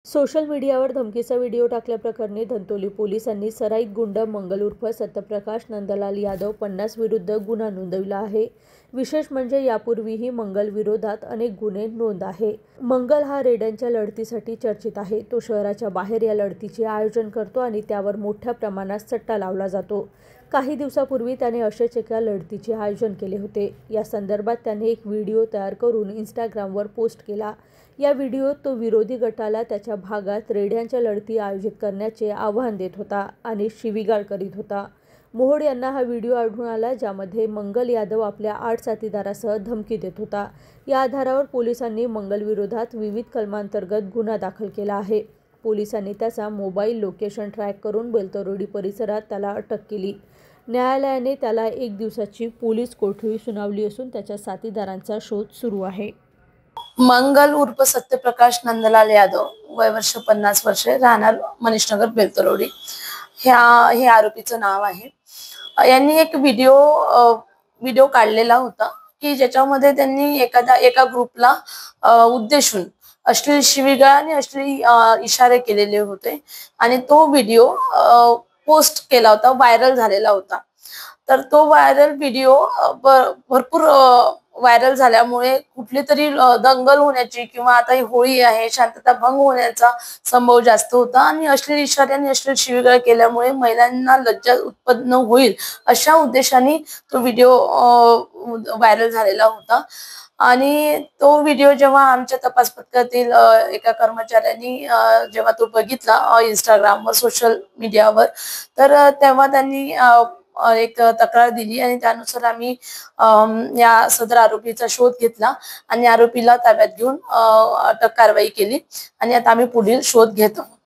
Social मीडियावर धमकीचा video टाकल्याप्रकरणी Dhantoli पोलिसांनी सराईत गुंड मंगल उर्फ सत्यप्रकाश नंदलाल यादव 50 विरुद्ध गुन्हा नोंदविला आहे। विशेष म्हणजे यापूर्वीही मंगल विरोधात अनेक गुन्हे नोंद आहे। मंगल हा रेड्यांच्या लढतीसाठी चर्चित आहे। तो शहराच्या बाहेर या लढतीचे आयोजन करतो आणि त्यावर मोठ्या प्रमाणात सट्टा लावला जातो। काही दिवसापूर्वी त्याने अशाच एका लढतीचे आयोजन केले होते। या संदर्भात त्याने एक व्हिडिओ तयार करून इंस्टाग्रामवर पोस्ट केला। या व्हिडिओत तो विरोधी गटाला त्याच्या भागात रेड्यांच्या लढती आयोजित करण्याचे आवाहन देत होता आणि शिवीगाळ करीत होता। मोहोड यांना हा व्हिडिओ आढळून आला, ज्यामध्ये मंगल यादव आपल्या 8 साथीदारासह धमकी देत होता। या आधारावर पोलिसांनी मंगल विरोधात विविध कलमांतर्गत गुन्हा दाखल केला आहे। पोलिसांनी त्याचा मोबाईल लोकेशन ट्रॅक करून बेलतरोडी परिसरात त्याला अटक केली। न्यायालयाने त्याला 1 दिवसाची पोलीस कोठडी सुनावली असून त्याच्या साथीदारांचा शोध सुरू आहे। मंगल उर्फ सत्यप्रकाश नंदलाल यादव, वय वर्ष 50 वर्षे, राहणार मनीषनगर बेलतरोडी, हे आरोपीचं नाव आहे। यांनी एक व्हिडिओ काढलेला होता की ज्याच्यामध्ये त्यांनी एका ग्रुपला उद्देशून अश्लील शिवीगाळ आणि अश्लील इशारे केलेले होते आणि तो व्हिडिओ पोस्ट केला होता, व्हायरल झालेला होता। तर तो व्हायरल व्हिडिओ भरपूर व्हायरल झाल्यामुळे कुठली तरी दंगल होण्याची किंवा आता ही होळी आहे, शांतता भंग होण्याचा संभव जास्त होता आणि अश्लील इशारे आणि अश्लील शिवीगाळ केल्यामुळे महिलांना लज्जा उत्पन्न होईल अशा उद्देशाने तो व्हिडिओ व्हायरल झालेला होता। आणि तो व्हिडिओ जेव्हा आमच्या तपास पथकातील एका कर्मचाऱ्यांनी जेव्हा तो बघितला इंस्टाग्रामवर, सोशल मीडियावर, तर तेव्हा त्यांनी एक तक्रार दिली आणि त्यानुसार आम्ही या सदर आरोपीचा शोध घेतला आणि आरोपीला ताब्यात घेऊन अटक कारवाई केली आणि आता आम्ही पुढील शोध घेत आहोत।